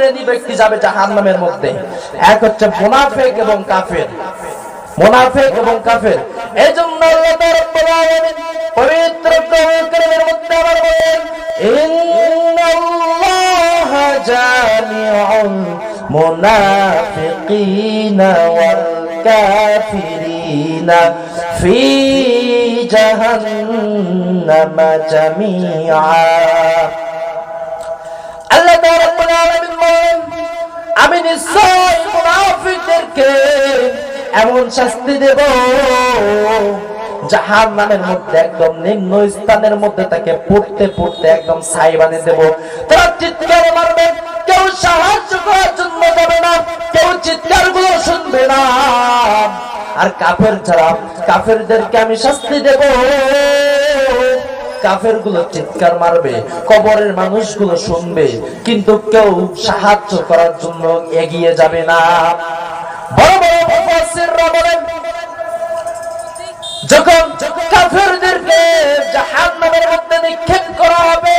শ্রেণী ব্যক্তি যাবে জাহান্নামের মধ্যে। এক হচ্ছে মুনাফিক এবং কাফের। মুনাফিক এবং কাফের। এজন্য আল্লাহ রাব্বুল আলামিন পবিত্র কোরআনের মধ্যে আবার বলেন, ইন্নাল্লাহা জামিউল মুনাফিকিনা ওয়াল কাফিরিনা ফি জাহান্নামা জামিআ। আল্লাহ রাব্বুল আলামিন বলেন, আমি নিশ্চয় মুনাফিকদেরকে এমন শাস্তি দেব জাহান্নামের মধ্যে একদম নিম্ন স্থানের মধ্যে তাকে পড়তে পড়তে একদম ছাই বানিয়ে দেব। তারা চিৎকার মারবে, কেউ সাহায্য করার জন্য যাবে না, কেউ চিৎকার গুলো শুনবে না। আর কাফের ছাড়া কাফেরদেরকে আমি শাস্তি দেব, কাফের গুলো চিৎকার মারবে, কবরের মানুষগুলো শুনবে, কিন্তু কেউ সাহায্য করার জন্য এগিয়ে যাবে না। বড় বড় মুফাসসিররা বলেন, যখন কাফেরদেরকে জাহান্নামের মধ্যে নিক্ষেপ করা হবে,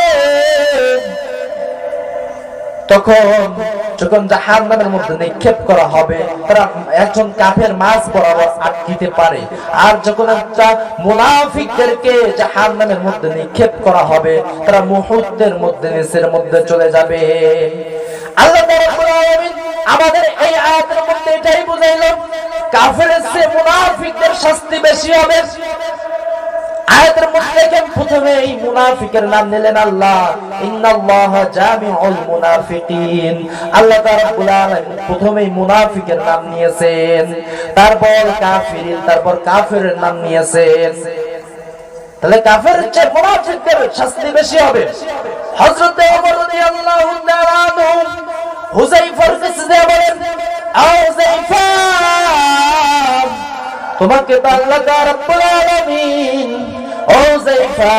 যখন জাহান্নামের মধ্যে নিক্ষেপ করা হবে, তারা একজন কাফের মাঝ বরাবর আটকিতে পারে। আর যখন একটা মুনাফিকদেরকে জাহান্নামের মধ্যে নিক্ষেপ করা হবে, তারা মুহূর্তের মধ্যে নিচের মধ্যে চলে যাবে। আল্লাহ রাব্বুল আলামিন আমাদের এই আয়াতের মধ্যে এটাই বুঝাইলো, কাফেরের চেয়ে মুনাফিকদের শাস্তি বেশি হবে। আয়াতের মধ্যে দেখেন প্রথমে এই মুনাফিকের নাম নিলেন আল্লাহ, ইন্নাল্লাহা জামিউল মুনাফিকিন। আল্লাহ রাব্বুল আলামিন প্রথমেই মুনাফিকের নাম নিয়েছেন, তারপর কাফিরিন, তারপর কাফেরের নাম নিয়েছেন। তাহলে কাফেরের চেয়ে মুনাফিকদের শাস্তি বেশি হবে। হযরত ওমর রাদিয়াল্লাহু তাআলা আনহু হুযায়ফার কাছে বলেন, হুযায়ফা, তোমাকে তো আল্লাহ রাব্বুল আলামিন, ও হুযায়ফা,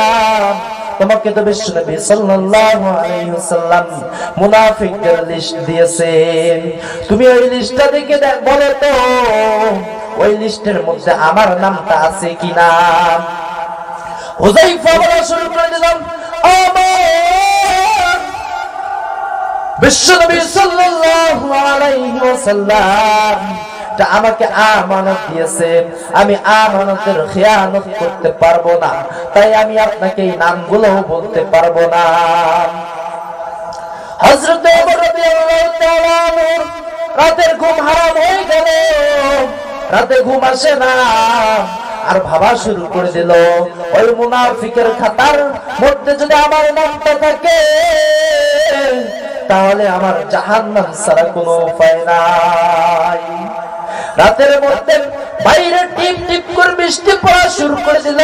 তোমাকে তো বিশ্বনবী সাল্লাল্লাহু আলাইহি ওয়াসাল্লাম মুনাফিকদের লিস্ট দিয়েছেন। তুমি ওই লিস্টটা দেখে বলো তো, ওই লিস্টের মধ্যে আমার নামটা আছে কিনা। হুযায়ফা বলা শুরু করে দিলাম, বিশ্বনবী সাল্লাল্লাহু আলাইহি ওয়াসাল্লাম আমাকে আমানত দিয়েছেন, আমি আমানতের খেয়ানত করতে পারবো না, তাই আমি আপনাকে এই নামগুলো বলতে পারবো না। হযরত ওমর রাদিয়াল্লাহু তাআলা আনহু রাতের ঘুম হারাম হয়ে গেল, রাতে ঘুম আসে না, আর ভাবা শুরু করে দিল, ওই মুনাফিকের খাতার মধ্যে যদি আমার নামটা থাকে, তাহলে আমার জাহান্নাম ছাড়া কোনো উপায় নাই। রাতের মধ্যে বাইরে টিপ টিপ করে বৃষ্টি পড়া শুরু করে দিল।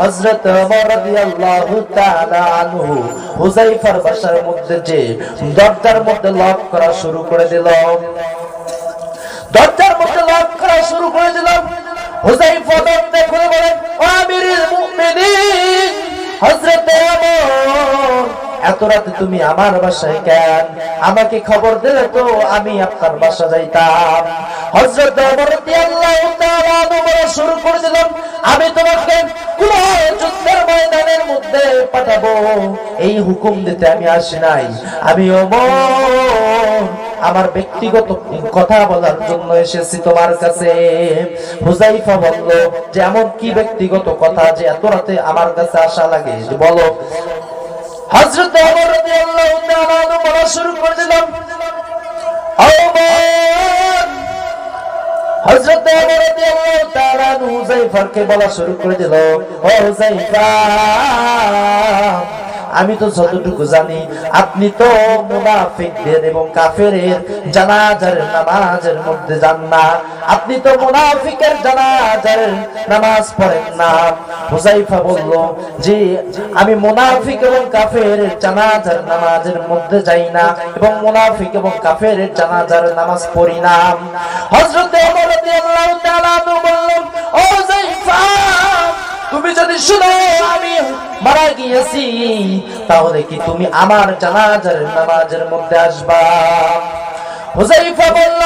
হযরত ওমর রাদিয়াল্লাহু তাআলা আনহু হুযায়ফার বাসার মধ্যে যে দরজার মধ্যে লক করা শুরু করে দিল, দরজার মধ্যে লক করা শুরু করে দিল। হুযায়ফা দরজা খুলে বলেন, ও আমিরুল মুমিনিন, হযরত ওমর, এত রাতে তুমি আমার বাসায় কেন? আমাকে খবর দিলে তো আমি আপনার বাসা যাইতাম। হযরত ওমর রাদিয়াল্লাহু তাআলা আনহু বলা শুরু করে দিলেন, আমি তোমাকে কোন যুদ্ধের ময়দানের মধ্যে পাঠাবো এই হুকুম দিতে আমি আসি নাই। আমি ওমর আমার ব্যক্তিগত কথা বলার জন্য এসেছি তোমার কাছে। হুযায়ফা বলল, যে এমন কি ব্যক্তিগত কথা যে এত রাতে আমার কাছে আসা লাগে, বলো। হযরত ওমর রাদিয়াল্লাহু তাআলা আনহু বলা শুরু করে দিলেন, হযরত ওমর রাদিয়াল্লাহু তাআলা আনহু হুযায়ফাকে বলা শুরু করে দিল, ও হুযায়ফা, আমি তো যতটুকু জানি আপনি তো মুনাফিকদের এবং কাফেরের জানাজার নামাজের মধ্যে যান না, আপনি তো মুনাফিকের জানাজার নামাজ পড়েন না। হুযায়ফা বলল, যে আমি মুনাফিক এবং কাফেরের জানাজার নামাজের মধ্যে যাই না এবং মুনাফিক এবং কাফেরের জানাজার নামাজ পড়ি না। হযরত ওমর রাদিয়াল্লাহু তাআলা আনহু বললেন, ও হুযায়ফা, তুমি যদি শুনো আমি মারা গিয়েছি, তাহলে কি তুমি আমার জানাজার নামাজের মধ্যে আসবা? হুযায়ফা বলল,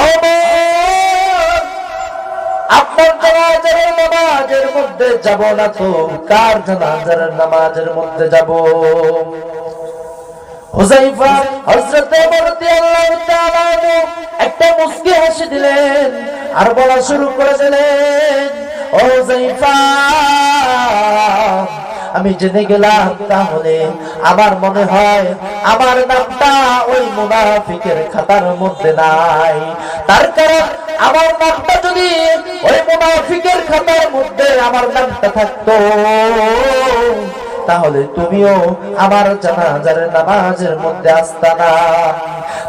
ওমর, আপনার জানাজার নামাজের মধ্যে যাব না তো কার জানাজার নামাজের মধ্যে যাব? হুযায়ফা হযরত ওমর রাদিয়াল্লাহু তাআলা একটা মুস্কি হাসি দিলেন আর বলা শুরু করে দিলেন, ও হুযায়ফা, আমি জেনে গেলাম তাহলে আমার মনে হয় আমার নামটা ওই মুনাফিকের খাতার মধ্যে নাই। তার কারণ আমার নামটা যদি ওই মুনাফিকের খাতার মধ্যে আমার নামটা থাকতো, তাহলে তুমিও আমার জানাজার নামাজের মধ্যে আসতা না।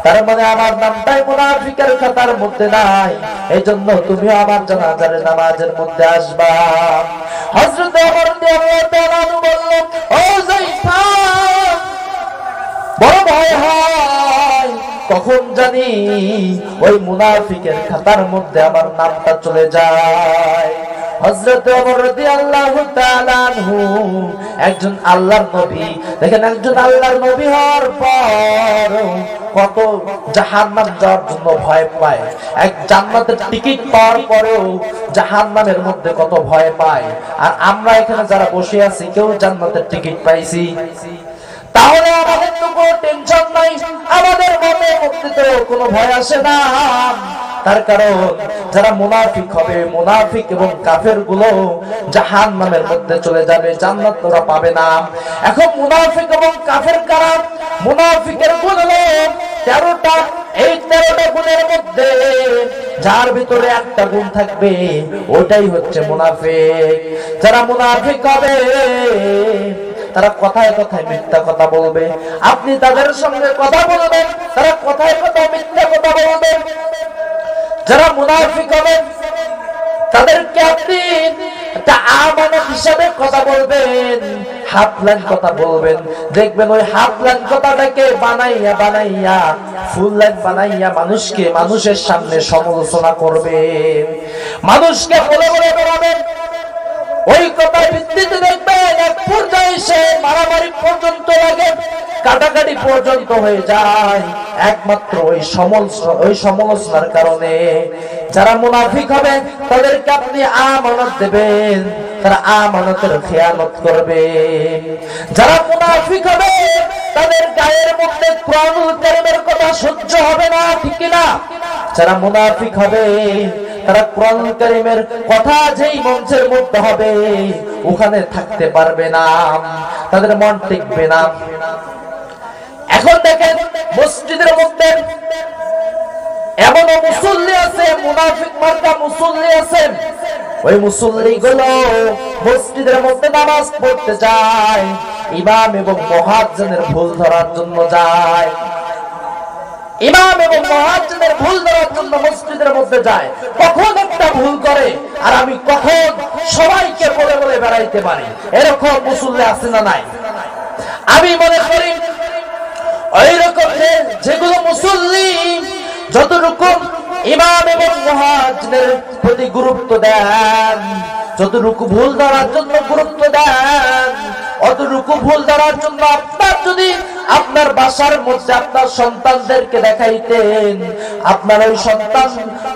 তার মানে আমার নামটাই মুনাফিকের খাতার মধ্যে নাই, এইজন্য তুমিও আমার জানাজার নামাজের মধ্যে আসবা। হযরত ওমর রাদিয়াল্লাহু তাআলা বললেন, ও হুযায়ফা, বড় ভয় হয় কখন জানি ওই মুনাফিকের খাতার মধ্যে আমার নামটা চলে যায়। হযরত ওমর রাদিয়াল্লাহু তাআলা আনহু একজন আল্লাহর নবী, দেখেন একজন আল্লাহর নবী হওয়ার পর কত জাহান্নাম যাওয়ার জন্য ভয় পায়, এক জান্নাতের টিকিট পাওয়ার পরেও জাহান্নামের মধ্যে কত ভয় পায়। আর আমরা এখানে যারা বসে আছি কেউ জান্নাতের টিকিট পাইছি? তাহলে আমাদের তো কোনো টেনশন নাই, আমাদের মনের মধ্যে তো কোনো ভয় আসে না। তার কারণ যারা মুনাফিক হবে, মুনাফিক এবং কাফের গুলো জাহান্নামের মধ্যে চলে যাবে, জান্নাত ওরা পাবে না। এখন মুনাফিক এবং কাফের কারা? মুনাফিকের গুণ হলো 13টা। এই 13টা গুণের মধ্যে যার ভিতরে একটা গুণ থাকবে ওটাই হচ্ছে মুনাফিক। যারা মুনাফিক হবে তারা কথায় কথায় মিথ্যা কথা বলবে। আপনি তাদের সঙ্গে কথা বলবেন, তারা কথায় কথায় মিথ্যা কথা বলবে। যারা মুনাফিক হবে তাদেরকে আপনি একটা আমানত হিসাবে কথা বলবেন, হাফ লাইন কথা বলবেন। দেখবেন ওই হাফ লাইন কথাটাকে বানাইয়া বানাইয়া ফুল লাইন বানাইয়া মানুষের সামনে সমালোচনা করবেন, মানুষকে বলে বলে বেড়াবেন। ওই কথার ভিত্তিতে দেখবেন এক পর্যায়ে সে মারামারি পর্যন্ত লাগে, কাটাকাটি পর্যন্ত হয়ে যায়, একমাত্র ওই সমালোচনার কারণে। যারা মুনাফিক হবে তাদেরকে আপনি আমানত দেবেন, তারা আমানতের খেয়ানত করবে। যারা মুনাফিক হবে তাদের গায়ের মধ্যে কোরআনুল কারীমের কথা সহ্য হবে না, ঠিক কি না? যারা মুনাফিক হবে তারা কোরআনুল কারীমের কথা যেই মঞ্চের মধ্যে হবে ওখানে থাকতে পারবে না, তাদের মন টিকবে না। এখন দেখেন মসজিদের মধ্যে এমনও মুসল্লি আছে, মুনাফিক মার্কা মুসল্লি আছে, ওই মুসল্লি গুলো মসজিদের মধ্যে নামাজ পড়তে যায়, ইমাম এবং মুয়াজ্জিনের ভুল ধরার জন্য যায়। ইমাম এবং মুয়াজ্জিনের ভুল ধরার জন্য মসজিদের মধ্যে যায়, কখন একটা ভুল করে আর আমি কখন সবাইকে বলে বলে বেড়াইতে পারি, এরকম মুসল্লি আছে না নাই? আমি মনে করি ওই রকম যেগুলো মুসল্লি যতটুকু ইমাম এবং মুয়াজ্জিনের প্রতি গুরুত্ব দেন, যতটুকু ভুল ধরার জন্য গুরুত্ব দেন, অতটুকু ভুল ধরার জন্য আপনার যদি আপনার বাসার মধ্যে আপনার সন্তানদেরকে দেখাইতেন, আপনার ওই সন্তান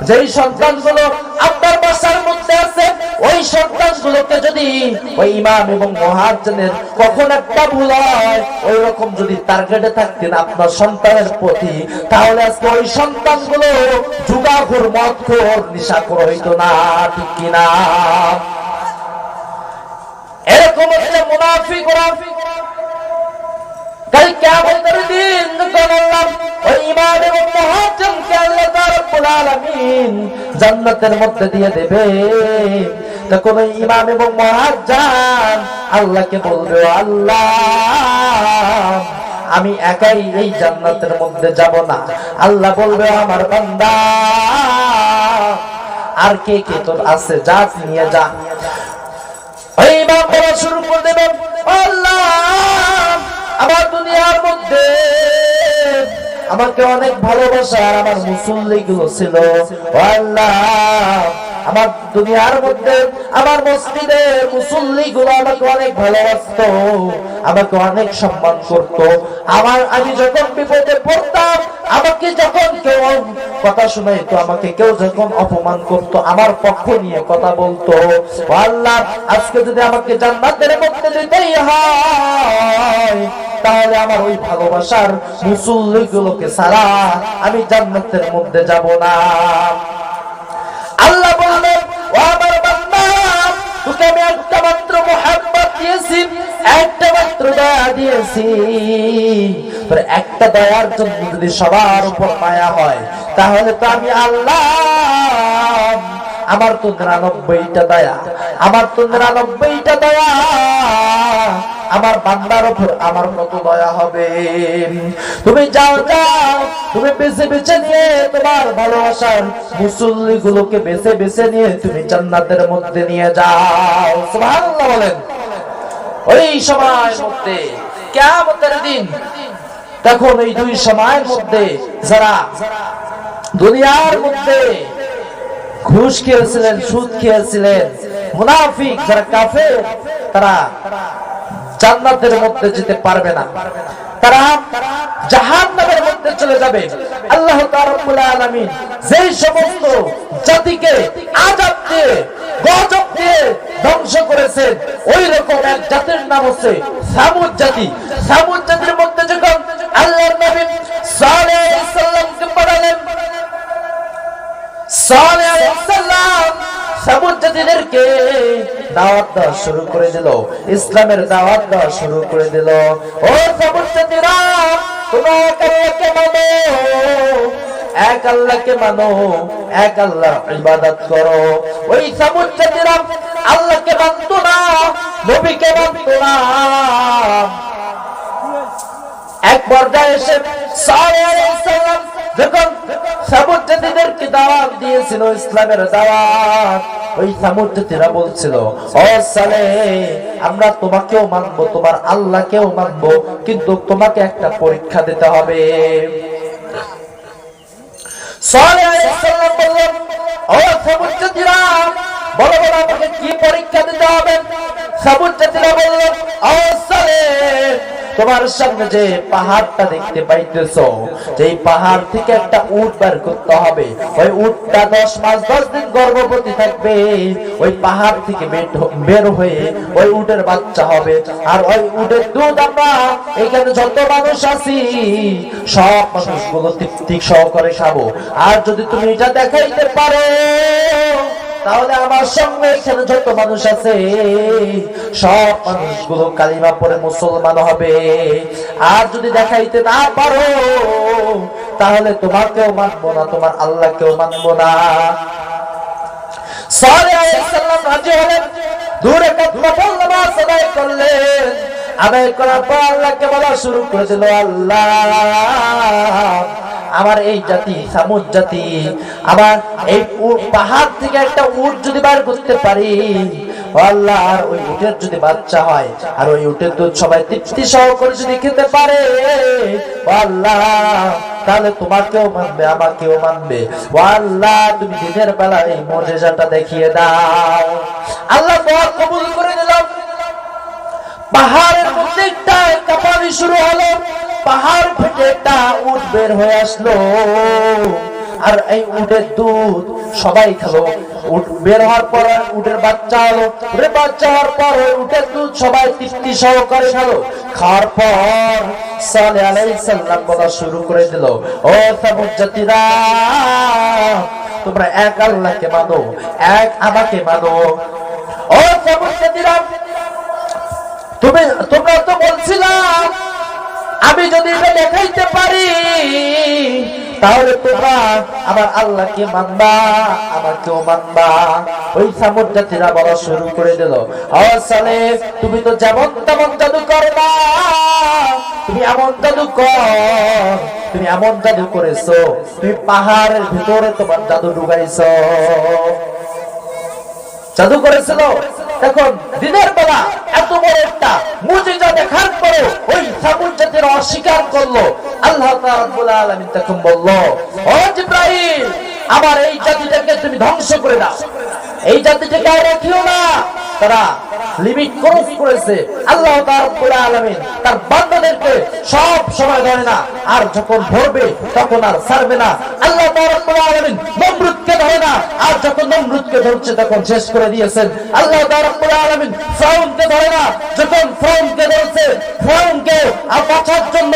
যেই সন্তানগুলো আপনার বাসার মধ্যে আছে ওই সন্তানগুলোকে যদি ওই ইমাম এবং মুয়াজ্জিনের কখন একটা ভুল হয় ওই রকম যদি টার্গেটে থাকতেন আপনার সন্তানের প্রতি, তাহলে আজকে ওই সন্তানগুলো জুগাখোর, মদখোর, নেশাখোর হইতো না, ঠিক কিনা? এরকম হচ্ছে মুনাফিক। কাল কিয়ামতের দিন যখন আল্লাহ ওই ইমাম এবং মুয়াজ্জিনকে আল্লাহ রাব্বুল আলামিন জান্নাতের মধ্যে দিয়ে দেবে, তখন ওই ইমাম এবং মুয়াজ্জিন আল্লাহকে বলবে, আল্লাহ আমি একাই এই জান্নাতের মধ্যে যাব না। আল্লাহ বলবে, আমার বান্দা আর কে কে তোর আছে, যা নিয়ে যা। ওই ইমাম বলা শুরু করে দেবেন, আল্লাহ আমার দুনিয়ার মধ্যে আমাকে অনেক ভালোবাসার আমার মুসল্লি গুলো ছিল, আল্লাহ আমার দুনিয়ার মধ্যে আমার মসজিদের মুসল্লি গুলো আমাকে অনেক ভালোবাসতো, আমাকে অনেক সম্মান করতো। আমি যখন বিপদে পড়তাম, আমাকে যখন কেউ কথা শুনাইতো, আমাকে কেউ যখন অপমান করতো, আমার পক্ষ নিয়ে কথা বলতো, আল্লাহ আজকে যদি আমাকে জান্নাতের মধ্যে যেতেই হয় তাহলে আমার ওই ভালোবাসার মুসল্লিগুলোকে ছাড়া আমি জান্নাতের মধ্যে যাব না। আল্লাহ বললেন, ও আমার বান্দা, তোকে আমি একটা মাত্র মুহাব্বত দিয়েছি, একটা মাত্র দয়া দিয়েছি। তোর একটা দয়ার জন্য যদি সবার উপর মায়া হয়, তাহলে তো আমি আল্লাহ, আমার তো 99টা দয়া, আমার তো 99টা দয়া, আমার বান্দার উপর আমার কত দয়া হবে। তুমি যাও যাও, তুমি বেছে বেছে নিয়ে তোমার ভালোবাসার মুসল্লি গুলোকে বেছে বেছে নিয়ে তুমি জান্নাতের মধ্যে নিয়ে যাও। সুবহানাল্লাহ বলেন। ওই সময়ের মধ্যে কিয়ামতের দিন, তখন এই দুই সময়ের মধ্যে যারা দুনিয়ার মধ্যে ঘুষ খেয়েছিলেন, সুদ খেয়েছিলেন, মুনাফিক যারা কাফের, তারা জান্নাতের মধ্যে যেতে পারবে না, তারা জাহান্নামের মধ্যে চলে যাবে। আল্লাহ তাআলা রব্বুল আলামিন যেই সমস্ত জাতিকে আযাব দিয়ে, গজব দিয়ে ধ্বংস করেছেন, ওই রকম এক জাতির নাম হচ্ছে সামুদ জাতি। সামুদ জাতির মধ্যে যখন আল্লাহর নবী সালেহ আলাইহিস সালামকে পাঠালেন, সালেহ আলাইহিস সালাম সামুদ জাতিদেরকে দাওয়াত দেওয়া শুরু করে দিল, ইসলামের দাওয়াত দেওয়া শুরু করে দিল। ও সামুদ জাতিরা, তোমরা এক আল্লাহকে মানো, এক আল্লাহর ইবাদত করো। ওই সামুদ জাতিরা আল্লাহকে মানতো না, নবীকে মানতো না। এক পর্যায়ে এসে সালেহ আলাইহিস সালাম যখন সামুদ জাতিদেরকে দাওয়াত দিয়েছিল, ইসলামের দাওয়াত, ওই সামুদ জাতিরা বলছিল, ও সালেহ, আমরা তোমাকেও মানবো, তোমার আল্লাহকেও মানবো, কিন্তু তোমাকে একটা পরীক্ষা দিতে হবে। সালেহ আলাইহিস সালাম বললেন, ও সামুদ জাতিরা, বলো বলো আমাকে কি পরীক্ষা দিতে হবে? সামুদ জাতিরা বললেন, ও সালেহ, তোমার সামনে যে পাহাড়টা দেখতে পাইতেছো, যে পাহাড় থেকে একটা উট বের করতে হবে। ওই উটটা 10 মাস 10 দিন গর্ভবতী থাকবে, ওই পাহাড় থেকে বের হয়ে ওই উটের বাচ্চা হবে। আর ওই উটের দুধ আমরা এখানে যত মানুষ আছি সব মানুষগুলো তৃপ্তি সহকারে খাবো। আর যদি তুমি এটা দেখাইতে পারো, তাহলে আমার সঙ্গে এখানে যত মানুষ আছে সব মানুষগুলো কালিমা পড়ে মুসলমান হবে। আর যদি দেখাইতে না পারো, তাহলে তোমাকেও মানবো না, তোমার আল্লাহকেও মানবো না। সালেহ আলাইহিস সালাম রাজি হলেন, দূরে কাতবা নামাজ আদায় করলেন। আদায় করার পর আল্লাহকে বলা শুরু করে দিল, আল্লাহ, আমার এই জাতি সামুদ জাতি, আমার এই পাহাড় থেকে একটা উট যদি বার করতে পারি, আল্লাহ, আর ওই উটের যদি বাচ্চা হয়, আর ওই উটের দুধ সবাই তৃপ্তি সহকারে যদি খেতে পারে, আল্লাহ, তাহলে তোমাকেও মানবে, আমাকেও মানবে। আল্লাহ, তুমি দিনের বেলা এই মুজিজাটা দেখিয়ে দাও। আল্লাহ দোয়া কবুল করে নিলাম। পাহাড়ের মধ্যে একটা কাঁপানি শুরু হলো, পাহাড় ফেটে একটা উট বের হয়ে আসলো। আর এই উটের দুধ সবাই খেলো। উট বের হওয়ার পর উটের বাচ্চা হলো, উটের বাচ্চা হওয়ার পর উটের দুধ সবাই তৃপ্তি সহকারে খেলো। খাওয়ার পর সালেহ আলাইহিস সালাম বলা শুরু করে দিল, ও সামুদ জাতিরা, তোমরা এক আল্লাহকে মানো, এক আমাকে মানো। ও সামুদ জাতিরা, তোমরা তো বলছিলাম আমি যদি এটা দেখাইতে পারি, তাহলে তোমরা আমার আল্লাহকে মানবা, আমাকেও মানবা। ওই সামুদ জাতিরা বলা শুরু করে দিল, ও সালেহ, তুমি তো যেমন তেমন জাদু করবা, তুমি এমন জাদু কর, তুমি এমন জাদু করেছো, তুমি পাহাড়ের ভিতরে তোমার জাদু ঢুকাইছো। জাদু করেছিল। তখন দিনের বেলা এত বড় একটা মুজিজা দেখার পরে ওই সামুদ জাতিরা অস্বীকার করলো। আল্লাহ তাআলা রাব্বুল আলামিন তখন বলল, ও জিবরাইল, আমার এই জাতিটাকে তুমি ধ্বংস করে দাও, এই জাতিটাকে আর রাখিও না। তারা লিমিট ক্রস করেছে। আল্লাহ রাব্বুল আলামিন তার বান্দাদেরকে সব সময় ধরে না, আর যখন ধরবে তখন আর ছাড়বে না। আল্লাহ রাব্বুল আলামিন নমরুদকে ধরে না, আর যখন নমরুদকে ধরছে তখন শেষ করে দিয়েছেন। আল্লাহ রাব্বুল আলামিন ফিরআউনকে ধরে না, যখন ফিরআউনকে ধরছে ফিরআউনকে বাঁচার জন্য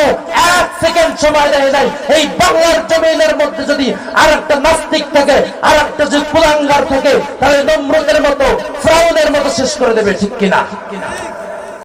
1 সেকেন্ড সময় দেয় নাই। এই বাংলার জমিনের মধ্যে যদি আরেকটা নাস্তিক থাকে, আরেকটা যদি কুলাঙ্গার থাকে, তাহলে নমরুদের মতো ফিরআউনের মতো শেষ করে দেবে, ঠিক কিনা?